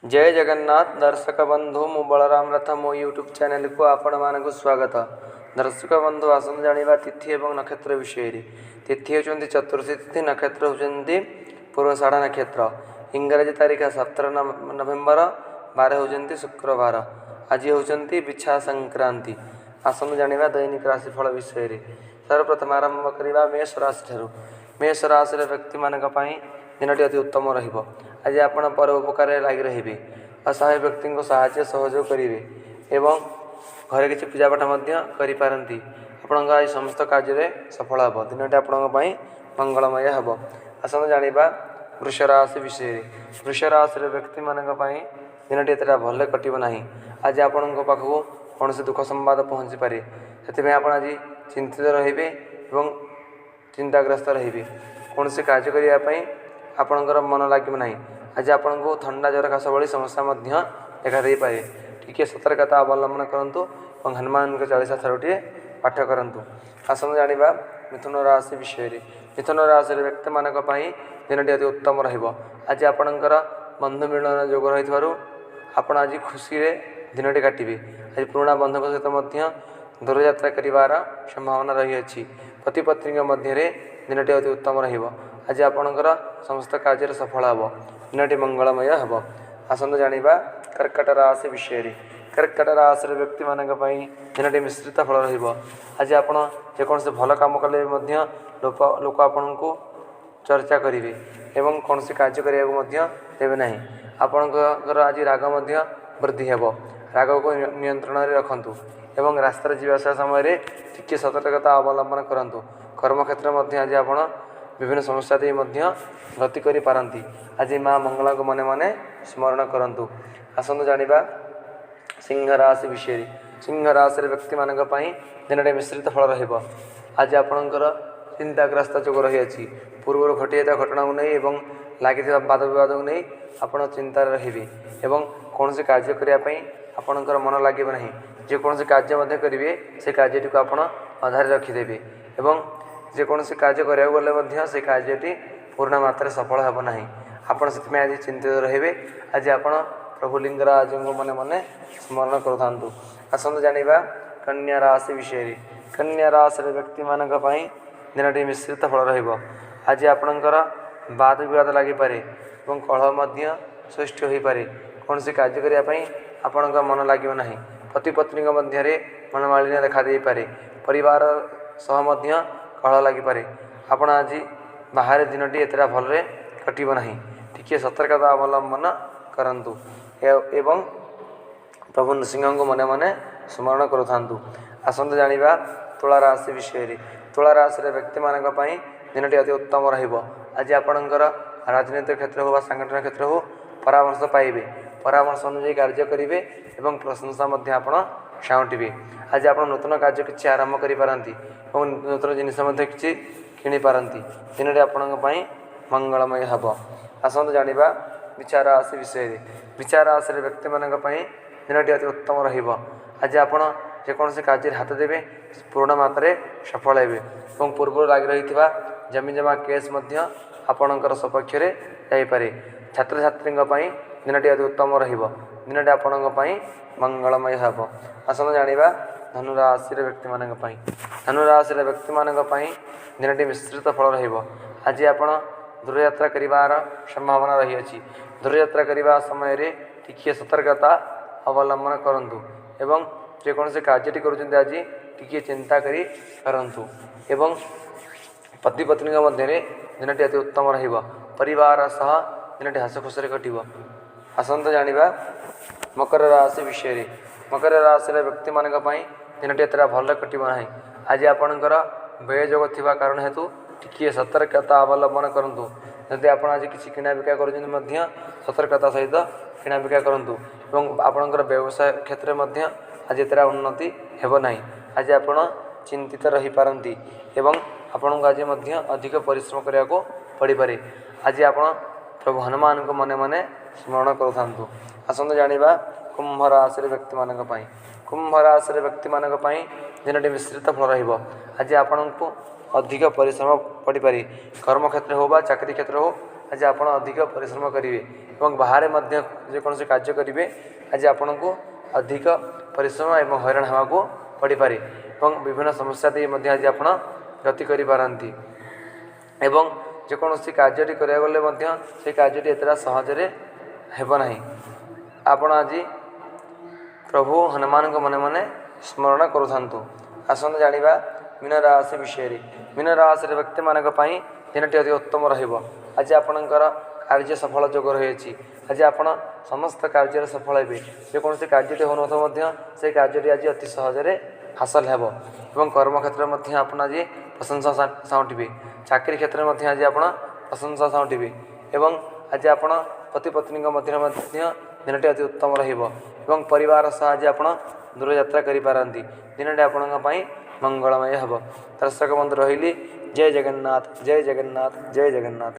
जय जगन्नाथ दर्शक बंधु मु बलराम रथ मो यूट्यूब चैनल को आपण मानक स्वागत। दर्शक बंधु आसन जानिबा तिथि एवं नक्षत्र विषय रे। तिथि होचंती चतुर्थी तिथि, नक्षत्र होचंती पूर्वाषाढ़ नक्षत्र। इंग्रजी तारीख 17 नवेम्बर, बार होचंती शुक्रवार। आज होचंती बिछा संक्रांति। आसन जानिबा दैनिक राशिफल विषय रे। सर्वप्रथम आरंभ करिबा मेष राशि ठारू। मेष राशि रे व्यक्ति मानक पई दिनटी अति उत्तम रहिबो। आज आपण परोपकार लगी रहिबे, असहाय व्यक्ति को साहाय्य सहयोग करेंगे एवं घरे किसी पूजापाठ करि पारंती। आपणक आज समस्त कार्य सफल हम। दिनटी आपण मंगलमय हम। आसन जानिबा वृष राशि विषय। वृष राशि व्यक्ति मानक दिनटी एतटा भल कटिब नाही। आज आपण पाखक कौन से दुख संवाद पहुँची पारे, से आप आज चिंतित रहिबे एवं चिंताग्रस्त रहिबे। कौन से कार्य करने आपणकर मन लगे ना। आज आपन को ठंडा ज्वर खास भली समस्या देखा दे पारे। टिके सतर्कता अवलंबन करंतु और हनुमान के 40 थरटी पाठ करंतु। आसन जानिबा मिथुन राशि विषय रे। मिथुन राशि व्यक्ति मानक दिनटी अति उत्तम रहिबो। आज आपणकर बंधु मिलन जोग रहितबारु आपण आज खुशी रे दिनटी काटिबे। आज पुराना बंधुक सहित दूर यात्रा करिवार संभावना रही अछि। पति पत्नी मध्य दिनटी अति उत्तम रहिबो। आज आपणकर समस्त कार्य सफल हम। दिनटी मंगलमय हम। आसंत जानिबा कर्कट राशि विषय रे। कर्कट राशि व्यक्ति मानक दिनटी मिश्रित फल रहिबो। आज आपण जेकोसी भल काम कले लोक आपण को चर्चा करेंगे एवं कौन से कार्य करने देवे ना। आपणकर आज राग वृद्धि हेब। राग को नियंत्रण में रखंतु एवं रास्ता जीवासा समय टिके सतर्कता अवलंबन करंतु। कर्मक्षेत्र आज आप विभिन्न समस्या दे गति करि पारंती। आज माँ मंगला को मने मने स्मरण करंतु। आसंत जानिबा सिंह राशि विषय। सिंह राशि व्यक्ति मानक दिनटे मिश्रित फल रहिबो। आज आपणकर चिंताग्रस्त जोग रही अछि। पूर्व घटी घटना को नहीं एवं लगी वाद विवाद को नहीं आपण चिंतार रहिबे एवं कौन से कार्य करने आपणकर मन लगे ना। जेकोसी कार्य करेंगे से कार्यटी को आप आधार रखिदेवे एवं जेकोसी कार्य कराया गले से कार्यटी पूर्ण मात्रा सफल हेब ना। आपड़ से आज चिंतित रहिबे। आज आप प्रभु लिंगराज को मने मने स्मरण करूँ। आसंत जानिबा कन्या राशि विषय। कन्या राशि व्यक्ति मानक दिनटी मिश्रित फल रहिबो। आज आपणकर वाद विवाद लगी पारे एवं कलह सृष्टि हो पारे। कौन से कार्य करने आपण मन लगे ना। पति पत्नी मध्य मनमालिन्य देखा दे पारे। परिवार सह कलह लगी पारे। आपण आज बाहर दिनटी एतटा भलरे कटिब ना। टिके सतर्कता अवलंबन करंतु एवं प्रभु नृसिंह को मने मने स्मरण करूँ। आसंत जानिबा तुला राशि विषय। तुला राशि व्यक्ति मानक दिनटी अति उत्तम रहिबो। आज आपणकर राजनीतिक क्षेत्र हो सांगठनिक क्षेत्र हो परामर्श पाइबे। परामर्श अनुसार कार्य करेंगे एवं प्रशंसा आपण साउंटिबे। आज आप नूतन कार्य किसी आरंभ करि पारंती और नूतन जिनिस किसी किनि पारंती। दिनटी आपण मंगलमय हम। आसंत जानिबा विचार राशि विषय। विचार राशि व्यक्ति मानक दिनटी अति उत्तम रहिबो। आज आपण जेकोसी कार्य हाथ देवे पूर्ण मात्रा सफल हेबे और पूर्व लगी रही जमी जमा केस आपणकर सपक्ष जाइपारे। छात्र छात्री दिनटी अति उत्तम रहिबो। दिनटी आपण मंगलमय हम। आसन जानिबा धनुराशि व्यक्ति मानक धनुराशि व्यक्ति मानक दिनटी मिश्रित फल रहिबो। आज आपण दूर यात्रा करिवार संभावना रही अछि। दूर यात्रा करने समय टिके सतर्कता अवलंबन करंतु एवं जेकोसी कार्यटी करुछन्ते आज टिके चिंता करी करंतु एवं पति पत्नी मध्य दिनटी अति उत्तम रहिबो। परिवार सह दिनटी हस खुशी कटिबो। आसंत जानिबा मकर राशि विषय। मकर राशि व्यक्ति मानक दिनटी एतटा भल कटिब ना। आज आपणकर व्यय जोग थिबा कारण हेतु टिके सतर्कता अवलंबन करंतु। जदि आप आज किसी किना बिका कर सतर्कता सहित किना बिका करंतु एवं आपणकर व्यवसाय क्षेत्र में आज एतटा उन्नति हेब ना। आज आप चिंतित रही पारंती एवं आपन आज अधिक परिश्रम करने को पड़ पारे। आज आप प्रभु हनुमान को मने मने स्मरण करूँ। आसंत जानिबा कुंभ राशि व्यक्ति मानक कुंभ राशि व्यक्ति मानक दिनटी मिश्रित फल रहिबो। आज आपण को अधिक परिश्रम पड़ पारे। कर्म क्षेत्र हो चाकरी क्षेत्र हो आज आप अधिक परिश्रम करेंगे ଏବଂ ବାହାରେ ମଧ୍ୟ ଯେକୌଣସି କାର୍ଯ୍ୟ କରିବେ ଆଜି ଆପଣଙ୍କୁ ଅଧିକ ପରିଶ୍ରମ ଏବଂ ହଇରାଣ ହେବାକୁ ପଡ଼ିପାରେ ଏବଂ ବିଭିନ୍ନ ସମସ୍ୟା ଦେଇ ମଧ୍ୟ ଆଜି ଆପଣ ଗତି କରିପାରନ୍ତି ଏବଂ ଯେକୌଣସି କାର୍ଯ୍ୟଟି କରିବାକୁ ଗଲେ ମଧ୍ୟ ସେ କାର୍ଯ୍ୟଟି ଏତେଟା ସହଜରେ ହେବ ନାହିଁ। ଆପଣ ଆଜି ପ୍ରଭୁ ହନୁମାନଙ୍କ ମନେ ମନେ ସ୍ମରଣ କରୁଥାନ୍ତୁ। ଆସନ୍ତୁ ଜାଣିବା ମୀନ ରାଶି ବିଷୟରେ। ମୀନ ରାଶିର ବ୍ୟକ୍ତିମାନଙ୍କ ପାଇଁ ଦିନଟି ଅତି ଉତ୍ତମ ରହିବ। ଆଜି ଆପଣଙ୍କର କାର୍ଯ୍ୟ ସଫଳ ଯୋଗ ରହିଅଛି। ଆଜି ଆପଣ ସମସ୍ତ କାର୍ଯ୍ୟରେ ସଫଳ ହେବେ। ଯେକୌଣସି କାର୍ଯ୍ୟଟି ହେଉନଥିବ ମଧ୍ୟ ସେହି କାର୍ଯ୍ୟଟି ଆଜି ଅତି ସହଜରେ ହାସଲ ହେବ ଏବଂ କର୍ମକ୍ଷେତ୍ରରେ ମଧ୍ୟ ଆପଣ ଆଜି ପ୍ରଶଂସା ସାଉଁଟିବେ। ଚାକିରି କ୍ଷେତ୍ରରେ ମଧ୍ୟ ଆଜି ଆପଣ ପ୍ରଶଂସା ସାଉଁଟିବେ ଏବଂ ଆଜି ଆପଣ ପତି ପତ୍ନୀଙ୍କ ମଧ୍ୟରେ ମଧ୍ୟ ଦିନଟି ଅତି ଉତ୍ତମ ରହିବ ଏବଂ ପରିବାର ସହ ଆଜି ଆପଣ ଦୂରଯାତ୍ରା କରିପାରନ୍ତି। ଦିନଟି ଆପଣଙ୍କ ପାଇଁ ମଙ୍ଗଳମୟ ହେବ। ଦର୍ଶକ ବନ୍ଧୁ ରହିଲି। ଜୟ ଜଗନ୍ନାଥ, ଜୟ ଜଗନ୍ନାଥ, ଜୟ ଜଗନ୍ନାଥ।